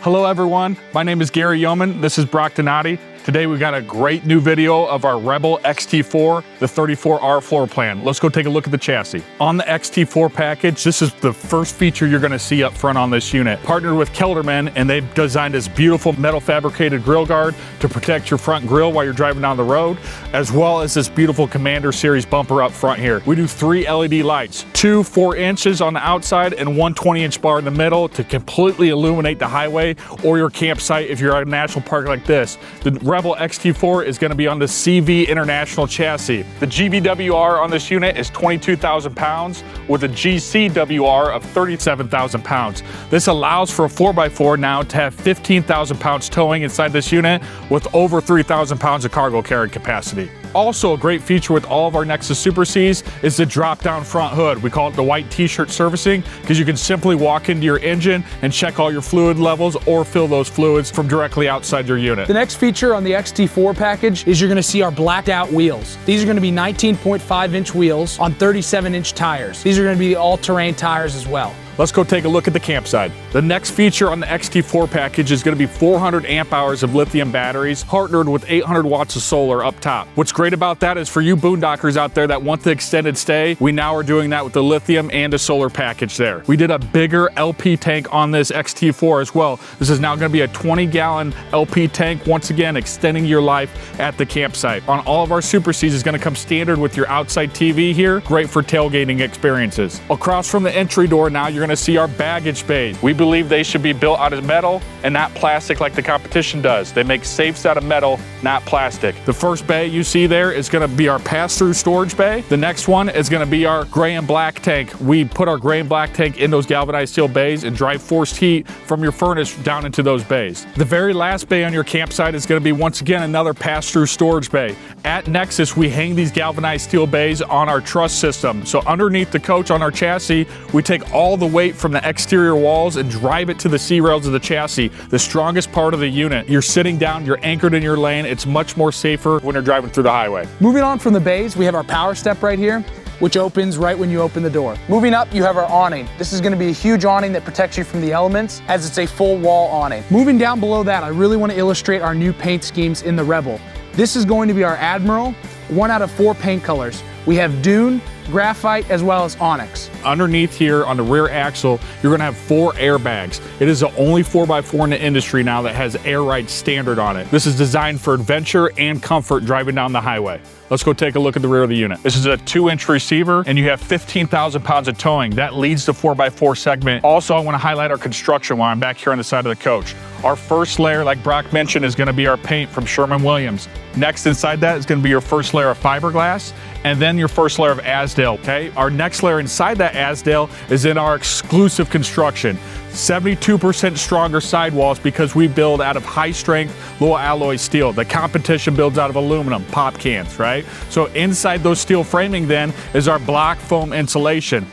Hello everyone, my name is Gary Yeoman, this is Brock Donati. Today we got a great new video of our Rebel XT4, the 34R floor plan. Let's go take a look at the chassis. On the XT4 package, this is the first feature you're gonna see up front on this unit. Partnered with Kelderman, and they've designed this beautiful metal fabricated grill guard to protect your front grille while you're driving down the road, as well as this beautiful Commander Series bumper up front here. We do 3 LED lights, 2 4 inches on the outside and 1 20-inch bar in the middle to completely illuminate the highway or your campsite if you're at a national park like this. The Rebel XT4 is going to be on the CV International chassis. The GVWR on this unit is 22,000 pounds with a GCWR of 37,000 pounds. This allows for a 4x4 now to have 15,000 pounds towing inside this unit with over 3,000 pounds of cargo carrying capacity. Also, a great feature with all of our Nexus Super Cs is the drop-down front hood. We call it the white t-shirt servicing because you can simply walk into your engine and check all your fluid levels or fill those fluids from directly outside your unit. The next feature on the XT4 package is you're going to see our blacked out wheels. These are going to be 19.5-inch wheels on 37-inch tires. These are going to be all-terrain tires as well. Let's go take a look at the campsite. The next feature on the XT4 package is going to be 400 amp hours of lithium batteries partnered with 800 watts of solar up top. What's great about that is for you boondockers out there that want the extended stay, we now are doing that with the lithium and a solar package there. We did a bigger LP tank on this XT4 as well. This is now going to be a 20-gallon LP tank, once again extending your life at the campsite. On all of our Super Cs is going to come standard with your outside TV here, great for tailgating experiences. Across from the entry door now you're going to see our baggage bays. We believe they should be built out of metal and not plastic like the competition does. They make safes out of metal, not plastic. The first bay you see there is going to be our pass-through storage bay. The next one is going to be our gray and black tank. We put our gray and black tank in those galvanized steel bays and drive forced heat from your furnace down into those bays. The very last bay on your campsite is going to be once again another pass-through storage bay. At Nexus, we hang these galvanized steel bays on our truss system. So underneath the coach on our chassis, we take all the weight from the exterior walls and drive it to the C-rails of the chassis, the strongest part of the unit. You're sitting down, you're anchored in your lane. It's much more safer when you're driving through the highway. Moving on from the bays, we have our power step right here, which opens right when you open the door. Moving up, you have our awning. This is going to be a huge awning that protects you from the elements as it's a full wall awning. Moving down below that, I really want to illustrate our new paint schemes in the Rebel. This is going to be our Admiral, 1 out of 4 paint colors. We have Dune, Graphite, as well as Onyx. Underneath here on the rear axle, you're gonna have 4 airbags. It is the only 4x4 in the industry now that has air ride standard on it. This is designed for adventure and comfort driving down the highway. Let's go take a look at the rear of the unit. This is a 2-inch receiver and you have 15,000 pounds of towing. That leads the 4x4 segment. Also, I wanna highlight our construction while I'm back here on the side of the coach. Our first layer, like Brock mentioned, is gonna be our paint from Sherwin-Williams. Next inside that is gonna be your first layer of fiberglass and then your first layer of Azdel, okay? Our next layer inside that Azdel is in our exclusive construction. 72% stronger sidewalls because we build out of high strength, low alloy steel. The competition builds out of aluminum, pop cans, right? So inside those steel framing then is our block foam insulation.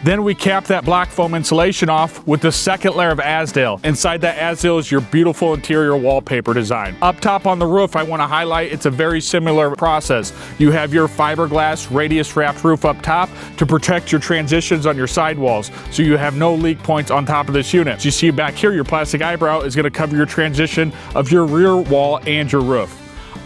Then we cap that block foam insulation off with the second layer of Azdel. Inside that Azdel is your beautiful interior wallpaper design. Up top on the roof, I want to highlight it's a very similar process. You have your fiberglass radius wrapped roof up top to protect your transitions on your sidewalls, so you have no leak points on top of this unit. As you see back here, your plastic eyebrow is going to cover your transition of your rear wall and your roof.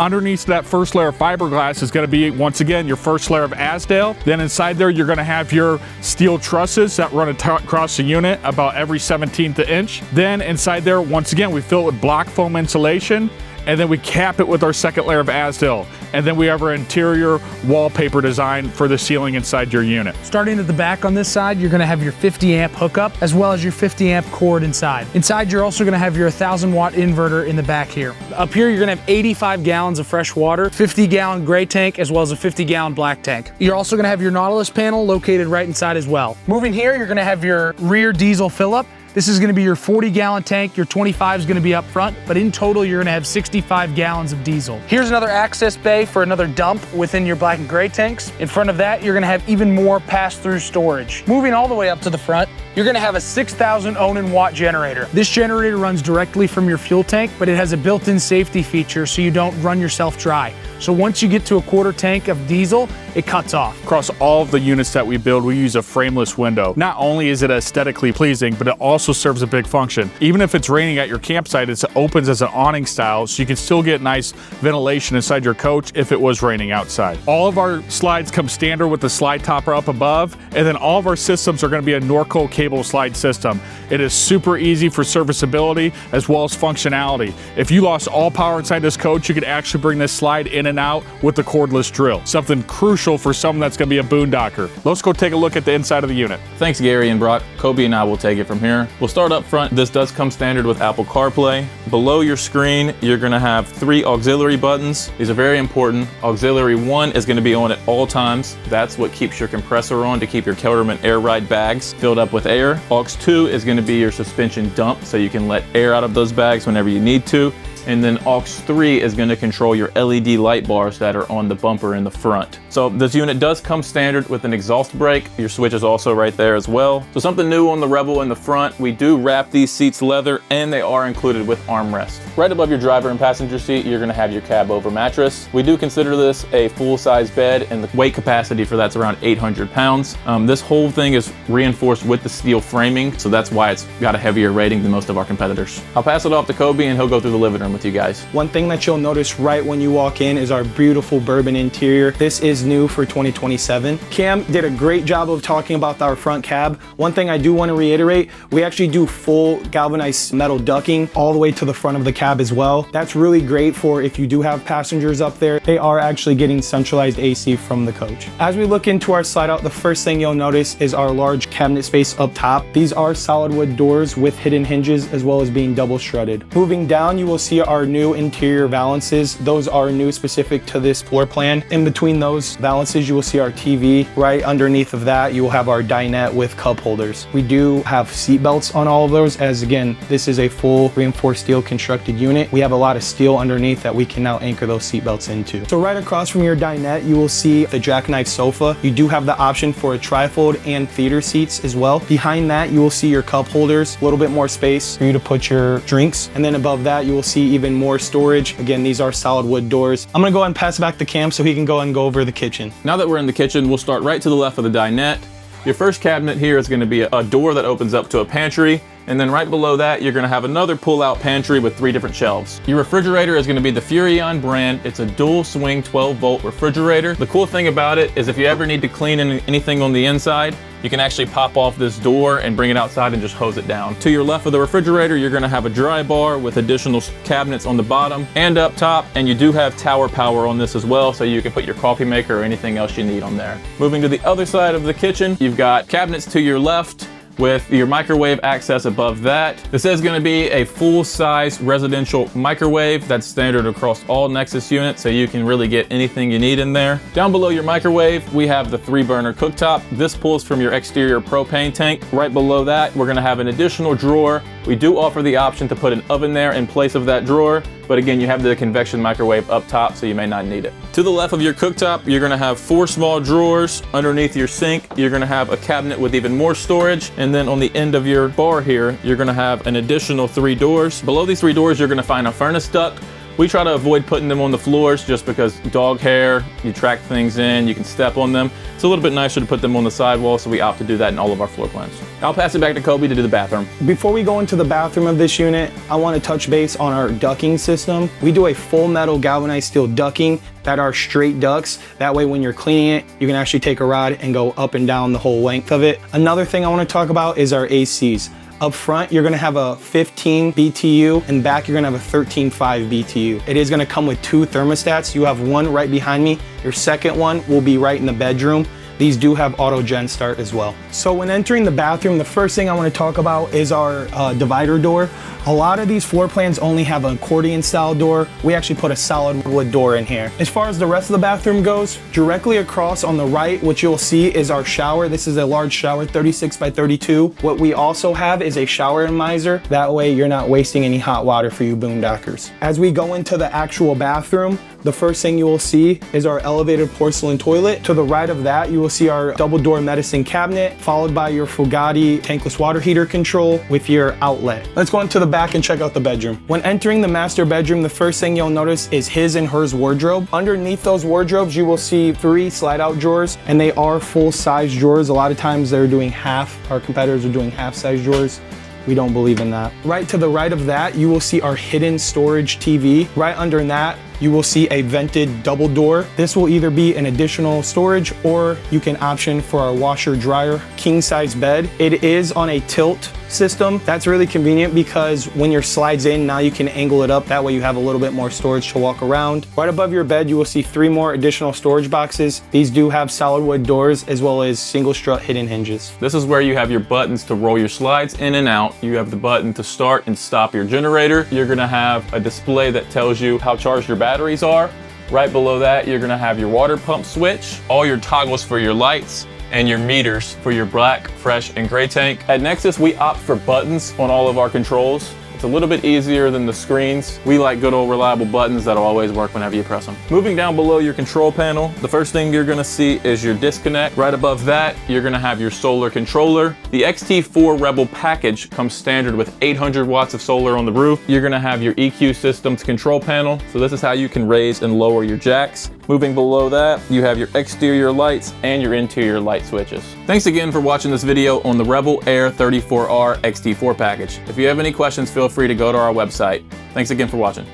Underneath that first layer of fiberglass is going to be, once again, your first layer of Azdel. Then inside there, you're going to have your steel trusses that run across the unit about every 17th inch. Then inside there, once again, we fill it with block foam insulation, and then we cap it with our second layer of Azdel. And then we have our interior wallpaper design for the ceiling inside your unit. Starting at the back on this side, you're gonna have your 50 amp hookup as well as your 50 amp cord inside. Inside, you're also gonna have your 1,000 watt inverter in the back here. Up here, you're gonna have 85 gallons of fresh water, 50-gallon gray tank, as well as a 50-gallon black tank. You're also gonna have your Nautilus panel located right inside as well. Moving here, you're gonna have your rear diesel fill-up. This is gonna be your 40-gallon tank. Your 25 is gonna be up front, but in total, you're gonna have 65 gallons of diesel. Here's another access bay for another dump within your black and gray tanks. In front of that, you're gonna have even more pass-through storage. Moving all the way up to the front, you're gonna have a 6,000 Onan watt generator. This generator runs directly from your fuel tank, but it has a built-in safety feature so you don't run yourself dry. So once you get to a quarter tank of diesel, it cuts off. Across all of the units that we build, we use a frameless window. Not only is it aesthetically pleasing, but it also serves a big function. Even if it's raining at your campsite, it opens as an awning style, so you can still get nice ventilation inside your coach if it was raining outside. All of our slides come standard with the slide topper up above, and then all of our systems are going to be a Norco cable slide system. It is super easy for serviceability as well as functionality. If you lost all power inside this coach, you could actually bring this slide in and out with the cordless drill. Something crucial for someone that's going to be a boondocker. Let's go take a look at the inside of the unit. Thanks, Gary and Brock. Kobe and I will take it from here. We'll start up front. This does come standard with Apple CarPlay. Below your screen, you're going to have 3 auxiliary buttons. These are very important. Auxiliary 1 is going to be on at all times. That's what keeps your compressor on to keep your Kelderman air ride bags filled up with air. Aux 2 is going to be your suspension dump, so you can let air out of those bags whenever you need to. And then aux 3 is going to control your LED light bars that are on the bumper in the front. So this unit does come standard with an exhaust brake. Your switch is also right there as well. So something new on the Rebel in the front, we do wrap these seats leather and they are included with armrest. Right above your driver and passenger seat, you're going to have your cab over mattress. We do consider this a full-size bed, and the weight capacity for that's around 800 pounds. This whole thing is reinforced with the steel framing, so that's why it's got a heavier rating than most of our competitors. I'll pass it off to Kobe and he'll go through the living room with you guys. One thing that you'll notice right when you walk in is our beautiful bourbon interior. This is new for 2027. Cam did a great job of talking about our front cab. One thing I do want to reiterate, we actually do full galvanized metal ducting all the way to the front of the cab as well. That's really great for if you do have passengers up there. They are actually getting centralized AC from the coach. As we look into our slide out, the first thing you'll notice is our large cabinet space up top. These are solid wood doors with hidden hinges as well as being double strutted. Moving down, you will see our new interior valances. Those are new specific to this floor plan. In between those valances, you will see our TV. Right underneath of that, you will have our dinette with cup holders. We do have seat belts on all of those, as again, this is a full reinforced steel constructed unit. We have a lot of steel underneath that we can now anchor those seat belts into. So right across from your dinette, you will see the jackknife sofa. You do have the option for a trifold and theater seats as well. Behind that, you will see your cup holders, a little bit more space for you to put your drinks. And then above that, you will see even more storage. Again, these are solid wood doors. I'm gonna go ahead and pass it back to Cam so he can go and go over the kitchen. Now that we're in the kitchen, we'll start right to the left of the dinette. Your first cabinet here is going to be a door that opens up to a pantry. And then right below that, you're gonna have another pull-out pantry with 3 different shelves. Your refrigerator is gonna be the Furrion brand. It's a dual swing 12-volt refrigerator. The cool thing about it is if you ever need to clean anything on the inside, you can actually pop off this door and bring it outside and just hose it down. To your left of the refrigerator, you're gonna have a dry bar with additional cabinets on the bottom and up top, and you do have tower power on this as well, so you can put your coffee maker or anything else you need on there. Moving to the other side of the kitchen, you've got cabinets to your left, with your microwave access above that. This is going to be a full-size residential microwave that's standard across all Nexus units, so you can really get anything you need in there. Down below your microwave, we have the 3-burner cooktop. This pulls from your exterior propane tank. Right below that, we're going to have an additional drawer. We do offer the option to put an oven there in place of that drawer, but again, you have the convection microwave up top, so you may not need it. To the left of your cooktop, you're gonna have 4 small drawers. Underneath your sink, you're gonna have a cabinet with even more storage. And then on the end of your bar here, you're gonna have an additional 3 doors. Below these 3 doors, you're gonna find a furnace duct. We try to avoid putting them on the floors just because dog hair, you track things in, you can step on them. It's a little bit nicer to put them on the sidewall, so we opt to do that in all of our floor plans. I'll pass it back to Kobe to do the bathroom. Before we go into the bathroom of this unit, I want to touch base on our ducting system. We do a full metal galvanized steel ducting that are straight ducts. That way when you're cleaning it, you can actually take a rod and go up and down the whole length of it. Another thing I want to talk about is our ACs. Up front, you're gonna have a 15 BTU, and back you're gonna have a 13.5 BTU. It is gonna come with 2 thermostats. You have one right behind me. Your second one will be right in the bedroom. These do have auto gen start as well. So when entering the bathroom, the first thing I want to talk about is our divider door. A lot of these floor plans only have an accordion style door. We actually put a solid wood door in here. As far as the rest of the bathroom goes, directly across on the right, what you'll see is our shower. This is a large shower, 36 by 32. What we also have is a shower miser. That way you're not wasting any hot water for you boondockers. As we go into the actual bathroom, the first thing you will see is our elevated porcelain toilet. To the right of that, you will see our double door medicine cabinet, followed by your Fugatti tankless water heater control with your outlet. Let's go into the back and check out the bedroom. When entering the master bedroom, the first thing you'll notice is his and hers wardrobe. Underneath those wardrobes, you will see 3 slide out drawers, and they are full size drawers. A lot of times they're doing half. Our competitors are doing half size drawers. We don't believe in that. Right to the right of that, you will see our hidden storage TV. Right under that, you will see a vented double door. This will either be an additional storage or you can option for our washer dryer king size bed. It is on a tilt system. That's really convenient because when your slides in, now you can angle it up. That way you have a little bit more storage to walk around. Right above your bed, you will see 3 more additional storage boxes. These do have solid wood doors as well as single strut hidden hinges. This is where you have your buttons to roll your slides in and out. You have the button to start and stop your generator. You're gonna have a display that tells you how charged your batteries are. Right below that, you're gonna have your water pump switch, all your toggles for your lights, and your meters for your black, fresh, and gray tank. At Nexus, we opt for buttons on all of our controls. It's a little bit easier than the screens. We like good old reliable buttons that'll always work whenever you press them. Moving down below your control panel, the first thing you're gonna see is your disconnect. Right above that, you're gonna have your solar controller. The XT4 Rebel package comes standard with 800 watts of solar on the roof. You're gonna have your EQ systems control panel. So this is how you can raise and lower your jacks. Moving below that, you have your exterior lights and your interior light switches. Thanks again for watching this video on the Rebel Air 34R XT4 package. If you have any questions, feel free to go to our website. Thanks again for watching.